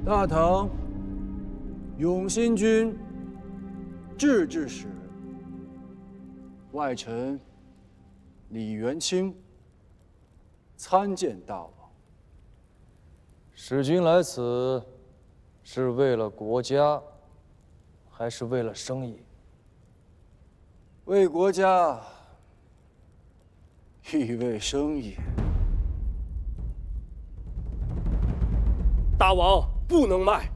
大唐永兴军制置使外臣李元清参见大王。使君来此，是为了国家，还是为了生意？为国家，亦为生意。大王不能卖。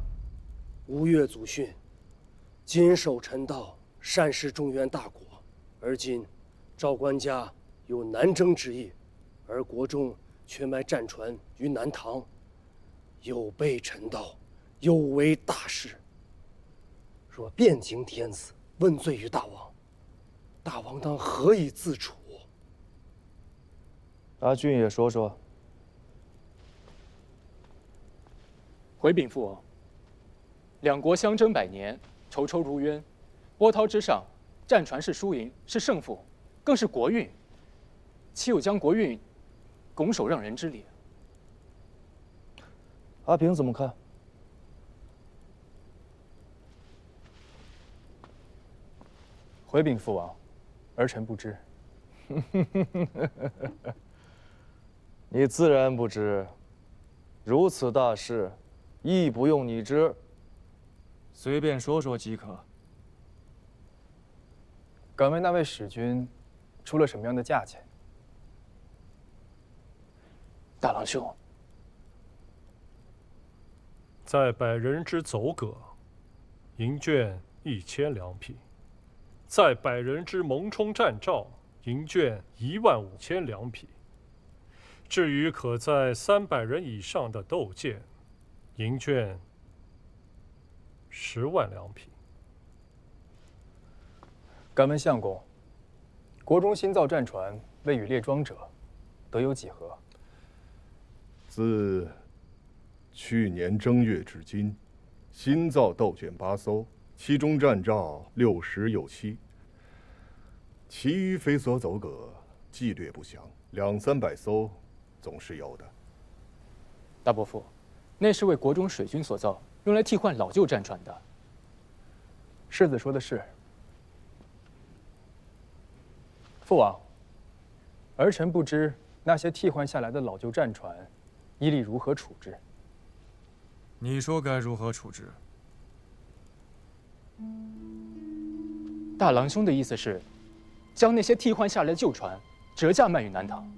吴越祖训：谨守臣道，善事中原大国。而今赵官家有南征之意，而国中却卖战船于南唐，有悖臣道，有违大事。若遍经天子，问罪于大王，大王当何以自处？阿俊也说说。回禀父王，两国相争100年，仇仇如渊，波涛之上，战船是输赢，是胜负，更是国运，岂有将国运拱手让人之理？阿平怎么看？回禀父王，儿臣不知。你自然不知，如此大事，亦不用你知，随便说说即可。敢问那位使君出了什么样的价钱？大郎兄，在百人之走葛，银券1000两匹；在百人之蒙冲战兆，银券15000两匹。至于可在300人以上的斗舰，银券10万两匹。敢问相公，国中新造战船未与列装者，得有几何？自去年正月至今，新造斗舰8艘，其中战兆60有7，其余飞索走葛，计略不详，200、300艘总是有的。大伯父，那是为国中水军所造，用来替换老旧战船的。世子说的是。父王，儿臣不知那些替换下来的老旧战船，依例如何处置？你说该如何处置？大郎兄的意思是，将那些替换下来的旧船折价卖与南唐。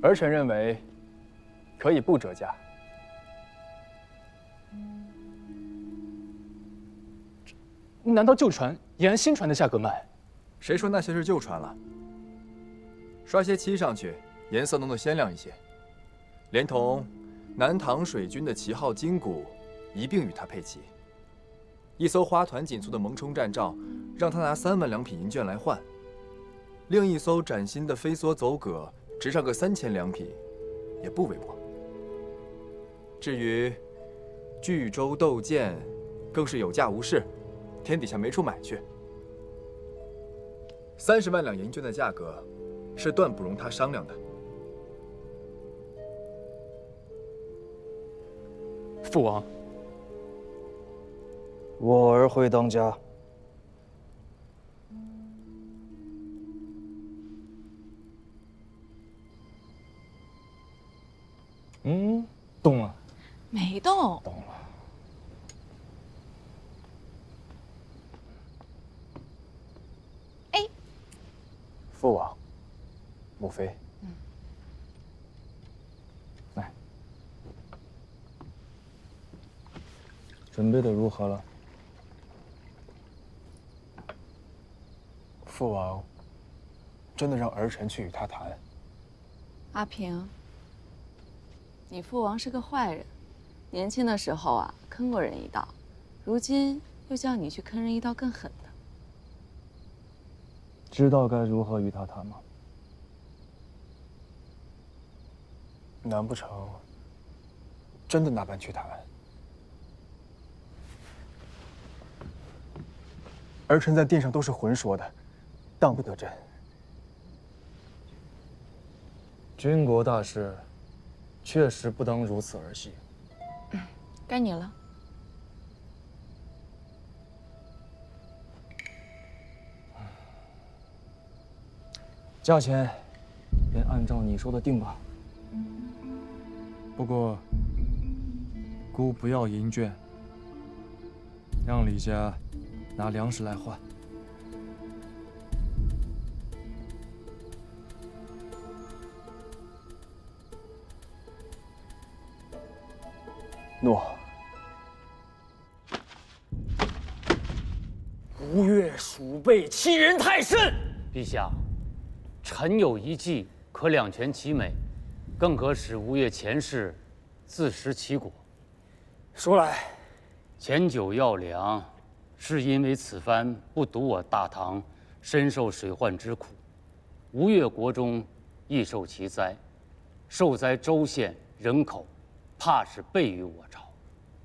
儿臣认为，可以不折价。难道旧船也按新船的价格卖？谁说那些是旧船了？刷些漆上去，颜色弄得鲜亮一些，连同南唐水军的旗号、金鼓一并与它配齐。一艘花团锦簇的蒙冲战兆，让他拿3万两匹银券来换；另一艘崭新的飞梭走葛，值上个3000两匹，也不为过。至于巨舟斗舰，更是有价无市，天底下没处买去。30万两银券的价格，是断不容他商量的。父王，我儿会当家。动了。没动。动了。哎，父王，母妃。来，准备的如何了？父王，真的让儿臣去与他谈。阿平，你父王是个坏人，年轻的时候啊坑过人一刀，如今又叫你去坑人一刀更狠的。知道该如何与他谈吗？难不成真的那般去谈？儿臣在殿上都是浑说的，当不得真。军国大事，确实不当如此儿戏。该你了。价钱便按照你说的定吧。不过，姑不要银券，让李家拿粮食来换。诺。吴越鼠辈欺人太甚！陛下，臣有一计，可两全其美，更可使吴越前世自食其果。说来，前9要粮，是因为此番不独我大唐深受水患之苦，吴越国中亦受其灾，受灾州县人口怕是倍于我朝，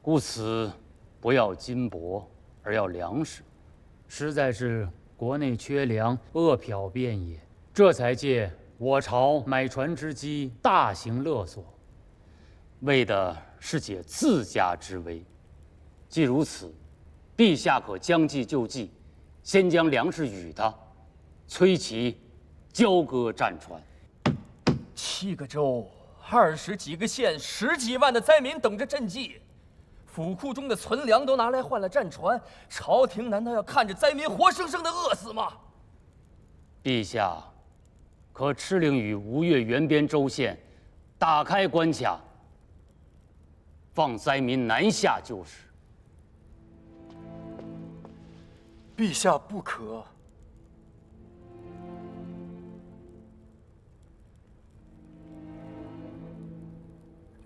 故此不要金帛，而要粮食，实在是国内缺粮，饿殍遍也。这才借我朝买船之机，大行勒索，为的是解自家之危。既如此，陛下可将计就计，先将粮食与他，催其交割战船。7个州，20几个县，10几万的灾民等着赈济，府库中的存粮都拿来换了战船，朝廷难道要看着灾民活生生的饿死吗？陛下可敕令与吴越援边州县打开关卡，放灾民南下就是。陛下不可。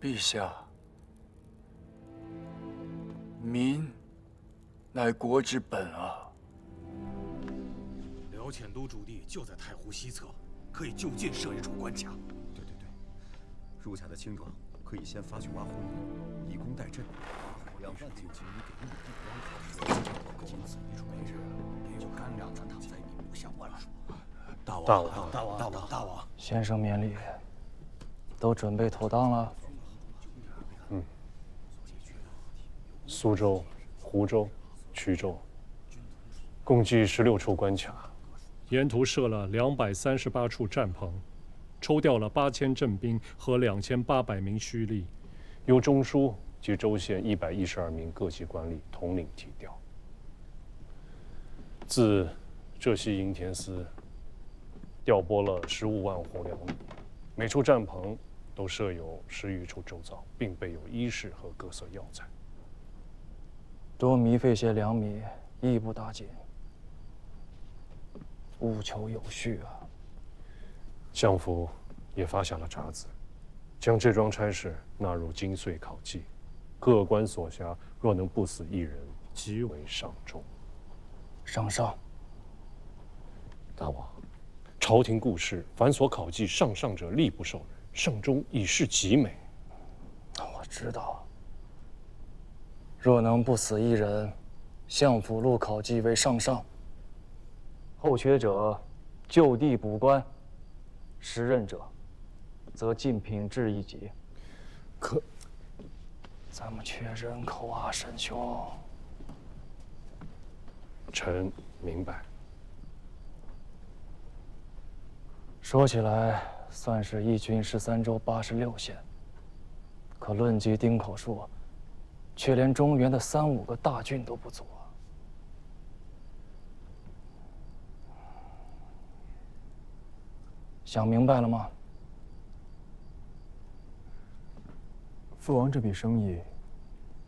陛下，民乃国之本啊！辽遣都驻地就在太湖西侧，可以就近设一处关卡。对，入卡的轻壮可以先发去挖红泥，以工代赈。2万进京已给你地光考试，仅此一处为日，也有干粮传堂灾民不下万数。大王，先生免礼。都准备妥当了？苏州、湖州、衢州，共计16处关卡，沿途设了238处战棚，抽调了8000镇兵和2800名胥吏，由中书及州县112名各级官吏统领提调。自浙西营田司调拨了15万斛粮米，每处战棚都设有10余处粥灶，并备有衣饰和各色药材。多糜费些粮米，亦不打紧。务求有序啊！相府也发下了札子，将这桩差事纳入精遂考绩，各官所辖若能不死一人，即为上重。上。大王，朝廷故事，凡所考绩上者，力不受人，上中已是极美。我知道。若能不死一人，相府录考绩为上，后缺者就地补官，时任者则进品质一级。可咱们缺人口啊，沈兄。臣明白。说起来，算是一军13州86县，可论及丁口数，却连中原的3、5个大郡都不足啊！想明白了吗？父王这笔生意，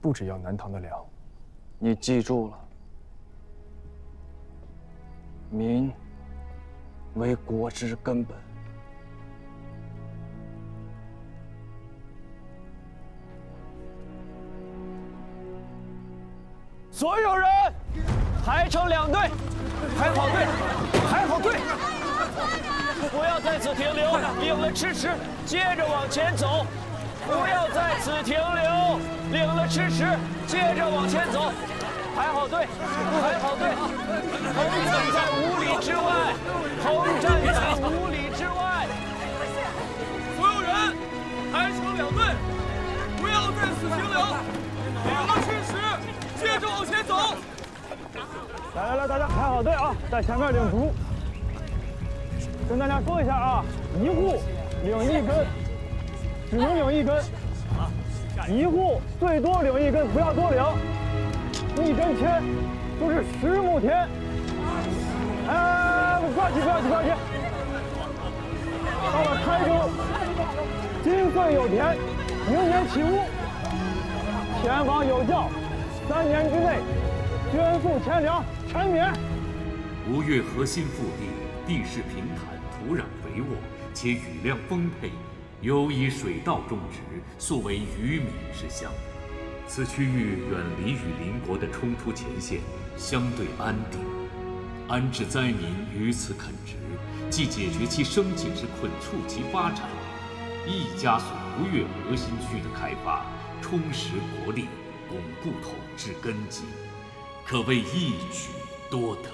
不只要南唐的粮。你记住了，民为国之根本。所有人排成2队，排好队，不要在此停留，领了吃食，接着往前走。不要在此停留，领了吃食，接着往前走。排好队，头站在5里之外，头站在5里之外。来，大家排好队啊，在前面领竹。跟大家说一下啊，一户领1根，只能领1根。一户最多领1根，不要多领。1根签就是10亩田。哎，不要急。到了台州，今岁有田，明年起屋。田房有教，3年之内捐赋钱粮，全免。吴越核心腹地，地势平坦，土壤肥沃，且雨量丰沛，尤以水稻种植，素为鱼米之乡。此区域远离与邻国的冲突前线，相对安定，安置灾民于此垦植，既解决其生计之困，促其发展，亦加速吴越核心区的开发，充实国力，巩固统治根基，可谓一举多得。